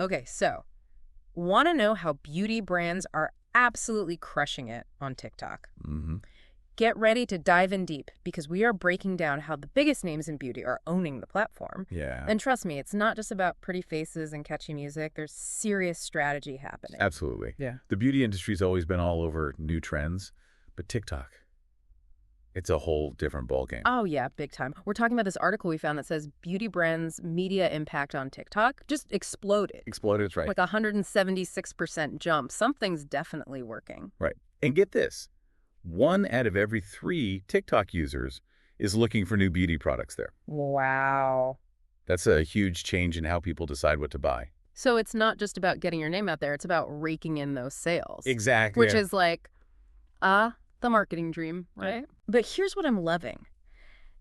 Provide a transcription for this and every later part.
Okay, so want to know how beauty brands are absolutely crushing it on TikTok? Hmm. Get ready to dive in deep because we are breaking down how the biggest names in beauty are owning the platform. Yeah, And trust me, it's not just about pretty faces and catchy music. There's serious strategy happening. absolutely. Yeah. The beauty industry's always been all over new trends, but TikTok, it's a whole different ballgame. Oh, yeah, big time. We're talking about this article we found that says beauty brands' media impact on TikTok just exploded. Exploded, it's right. Like a 176% jump. Something's definitely working. Right. And get this, 1 out of every 3 TikTok users is looking for new beauty products there. Wow. That's a huge change in how people decide what to buy. So it's not just about getting your name out there, it's about raking in those sales. Exactly. Which is like, the marketing dream, right? But here's what I'm loving.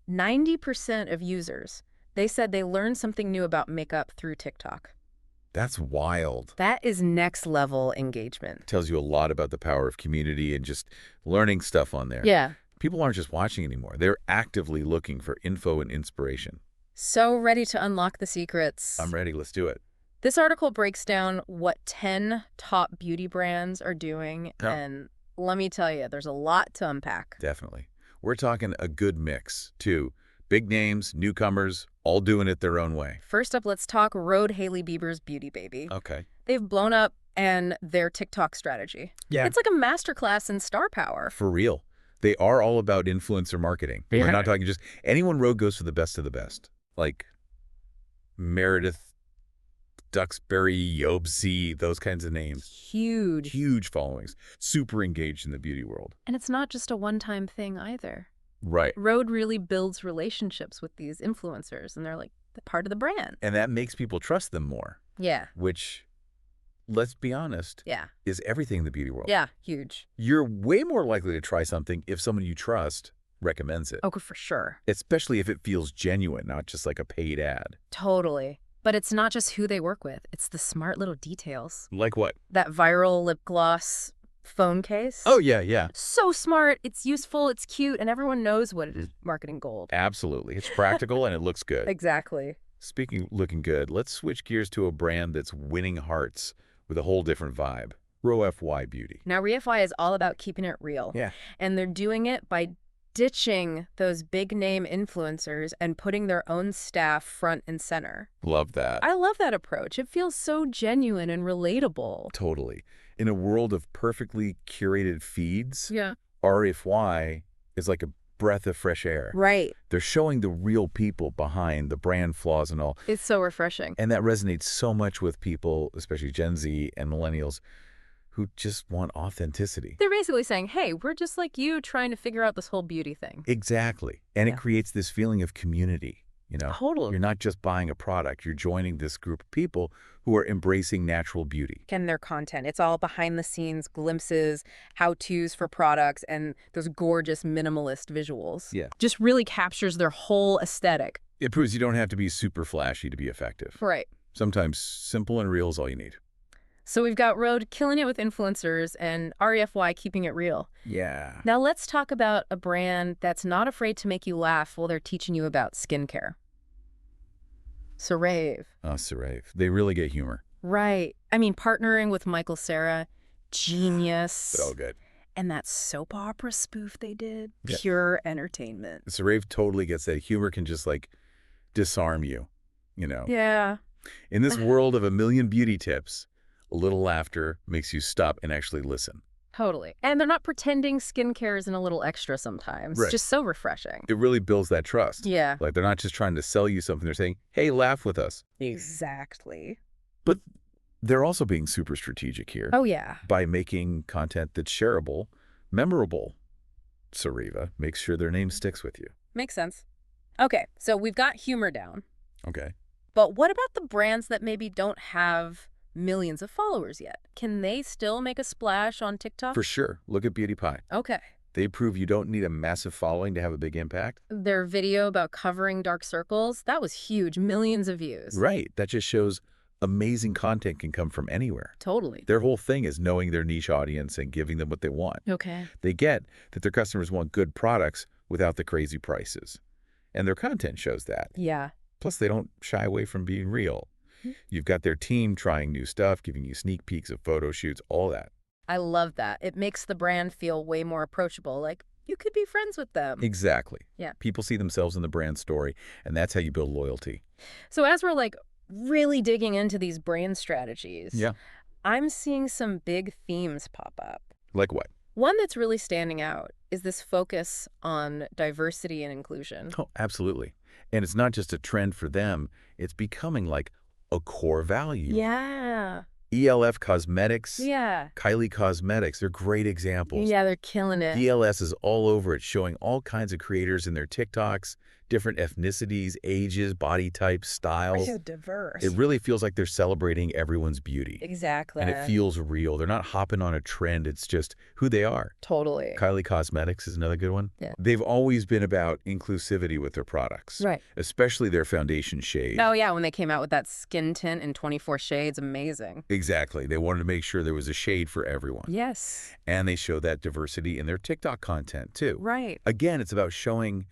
90% of users, they said they learned something new about makeup through TikTok. That's wild. That is next level engagement. Tells you a lot about the power of community and just learning stuff on there. Yeah. People aren't just watching anymore. They're actively looking for info and inspiration. So ready to unlock the secrets. I'm ready. Let's do it. This article breaks down what 10 top beauty brands are doing, Yeah. and let me tell you, there's a lot to unpack. Definitely. We're talking a good mix, too. Big names, newcomers, all doing it their own way. First up, let's talk Rhode Hailey Bieber's Beauty Baby. Okay. They've blown up, and their TikTok strategy. Yeah. It's like a masterclass in star power. For real. They are all about influencer marketing. Yeah. We're not talking just anyone Rhode goes for the best of the best. Like Meredith, Duxbury, Yobesy, those kinds of names. Huge. Huge followings. Super engaged in the beauty world. And it's not just a one-time thing either. Right. Rhode really builds relationships with these influencers, and they're like the part of the brand. And that makes people trust them more, Yeah. which, let's be honest, Yeah. is everything in the beauty world. Yeah. Huge. You're way more likely to try something if someone you trust recommends it, Oh, for sure. especially if it feels genuine, not just like a paid ad. Totally. But it's not just who they work with. It's the smart little details. Like what? That viral lip gloss phone case. Oh, yeah, yeah. So smart. It's useful. It's cute. And everyone knows what it is. Marketing gold. Absolutely. It's practical and it looks good. Exactly. Speaking of looking good, let's switch gears to a brand that's winning hearts with a whole different vibe. Refy Beauty. Now, Refy is all about keeping it real. Yeah. And they're doing it by ditching those big name influencers and putting their own staff front and center. Love that. I love that approach. It feels so genuine and relatable. Totally. In a world of perfectly curated feeds, Yeah. Refy is like a breath of fresh air. Right. They're showing the real people behind the brand flaws and all. It's so refreshing. And that resonates so much with people, especially Gen Z and millennials, who just want authenticity. They're basically saying, hey, we're just like you trying to figure out this whole beauty thing. Exactly. And Yeah. it creates this feeling of community. You know, Totally. you're not just buying a product, you're joining this group of people who are embracing natural beauty. And their content. It's all behind the scenes glimpses, how-tos for products, and those gorgeous minimalist visuals. Yeah. Just really captures their whole aesthetic. It proves you don't have to be super flashy to be effective. Right. Sometimes simple and real is all you need. So we've got Rhode killing it with influencers and Refy keeping it real. Yeah. Now let's talk about a brand that's not afraid to make you laugh while they're teaching you about skincare. CeraVe. CeraVe. They really get humor. Right. I mean, partnering with Michael Cera, genius. But all good. And that soap opera spoof they did, Yeah. pure entertainment. CeraVe totally gets that. Humor can just like disarm you, you know. Yeah. In this world of a million beauty tips, a little laughter makes you stop and actually listen. Totally. And they're not pretending skincare isn't a little extra sometimes. Right. It's just so refreshing. It really builds that trust. Yeah. Like they're not just trying to sell you something. They're saying, hey, laugh with us. Exactly. But they're also being super strategic here Oh, yeah. by making content that's shareable, memorable. CeraVe makes sure their name sticks with you. Makes sense. Okay, so we've got humor down. Okay. But what about the brands that maybe don't have millions of followers yet? Can they still make a splash on TikTok? For sure. Look at Beauty Pie. Okay. They prove you don't need a massive following to have a big impact. Their video about covering dark circles, that was huge. Millions of views. Right. That just shows amazing content can come from anywhere. Totally. Their whole thing is knowing their niche audience and giving them what they want. Okay. They get that their customers want good products without the crazy prices. And their content shows that. Yeah. Plus, they don't shy away from being real. You've got their team trying new stuff, giving you sneak peeks of photo shoots, all that. I love that. It makes the brand feel way more approachable, like you could be friends with them. Exactly. Yeah. People see themselves in the brand story, and that's how you build loyalty. So as we're like really digging into these brand strategies, Yeah. I'm seeing some big themes pop up. Like what? One that's really standing out is this focus on diversity and inclusion. Oh, absolutely. And it's not just a trend for them, it's becoming like a core value. Yeah. e.l.f. Cosmetics, Yeah. Kylie Cosmetics, they're great examples. Yeah, they're killing it. DLS is all over it, showing all kinds of creators in their TikToks, different ethnicities, ages, body types, styles. So diverse. It really feels like they're celebrating everyone's beauty. Exactly. And it feels real. They're not hopping on a trend. It's just who they are. Totally. Kylie Cosmetics is another good one. Yeah. They've always been about inclusivity with their products. Right. Especially their foundation shade. Oh, yeah, when they came out with that skin tint in 24 shades, amazing. Exactly. They wanted to make sure there was a shade for everyone. Yes. And they show that diversity in their TikTok content, too. Right. Again, it's about showing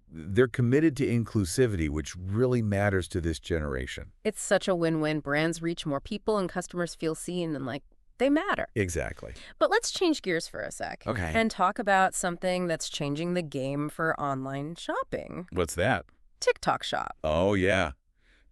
they're committed to inclusivity, which really matters to this generation. It's such a win-win. Brands reach more people and customers feel seen and like they matter. Exactly. But let's change gears for a sec. Okay. And talk about something that's changing the game for online shopping. What's that? TikTok Shop. Oh, yeah.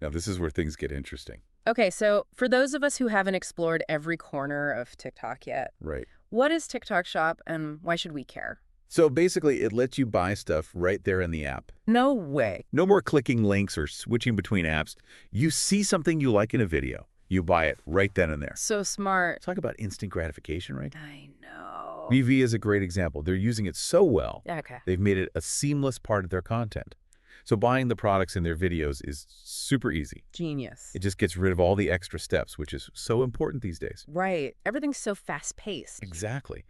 Now, this is where things get interesting. Okay, so for those of us who haven't explored every corner of TikTok yet, Right. what is TikTok Shop and why should we care? So basically, it lets you buy stuff right there in the app. No way. No more clicking links or switching between apps. You see something you like in a video. You buy it right then and there. So smart. Talk about instant gratification, right? I know. VV is a great example. They're using it so well, Okay. they've made it a seamless part of their content. So buying the products in their videos is super easy. Genius. It just gets rid of all the extra steps, which is so important these days. Right. Everything's so fast-paced. Exactly.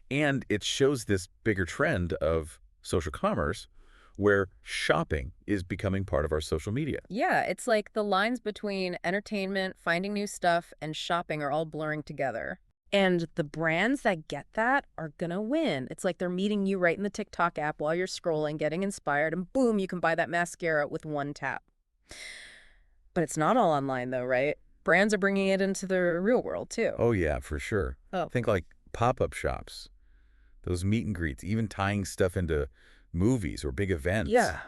And it shows this bigger trend of social commerce where shopping is becoming part of our social media. Yeah, it's like the lines between entertainment, finding new stuff, and shopping are all blurring together. And the brands that get that are gonna win. It's like they're meeting you right in the TikTok app while you're scrolling, getting inspired, and boom, you can buy that mascara with one tap. But it's not all online though, right? Brands are bringing it into the real world too. Oh, yeah, for sure. Oh. Think like pop-up shops, those meet and greets, even tying stuff into movies or big events. Yeah.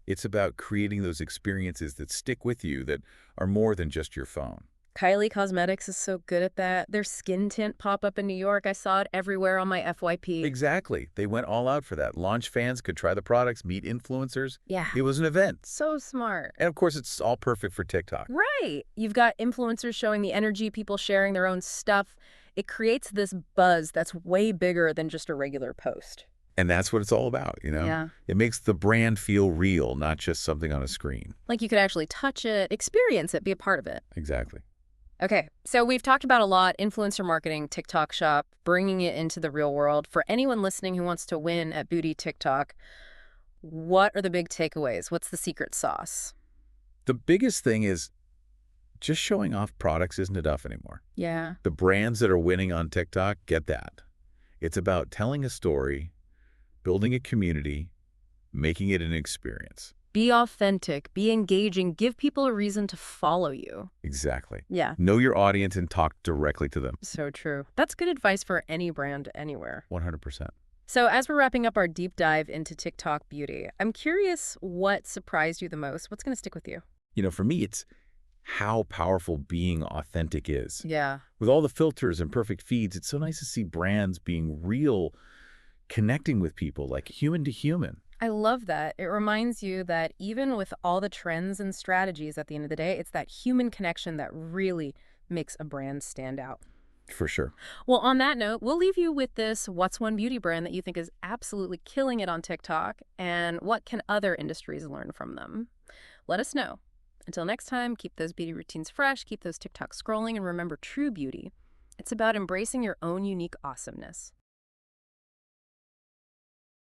It's about creating those experiences that stick with you that are more than just your phone. Kylie Cosmetics is so good at that. Their skin tint pop-up in New York, I saw it everywhere on my FYP. Exactly. They went all out for that. Launch fans could try the products, meet influencers. Yeah. It was an event. So smart. And of course, it's all perfect for TikTok. Right. You've got influencers showing the energy, people sharing their own stuff. It creates this buzz that's way bigger than just a regular post. And that's what it's all about, you know? Yeah. It makes the brand feel real, not just something on a screen. Like you could actually touch it, experience it, be a part of it. Exactly. Okay, so we've talked about a lot, influencer marketing, TikTok Shop, bringing it into the real world. For anyone listening who wants to win at Booty TikTok, what are the big takeaways? What's the secret sauce? The biggest thing is just showing off products isn't enough anymore. Yeah. The brands that are winning on TikTok get that. It's about telling a story, building a community, making it an experience. Be authentic, be engaging, give people a reason to follow you. Exactly. Yeah. Know your audience and talk directly to them. So true. That's good advice for any brand anywhere. 100%. So as we're wrapping up our deep dive into TikTok beauty, I'm curious what surprised you the most? What's going to stick with you? You know, for me, it's how powerful being authentic is. Yeah. With all the filters and perfect feeds, it's so nice to see brands being real, connecting with people like human to human. I love that. It reminds you that even with all the trends and strategies at the end of the day, it's that human connection that really makes a brand stand out. For sure. Well, on that note, we'll leave you with this. What's one beauty brand that you think is absolutely killing it on TikTok? And what can other industries learn from them? Let us know. Until next time, keep those beauty routines fresh, keep those TikToks scrolling, and remember true beauty. It's about embracing your own unique awesomeness.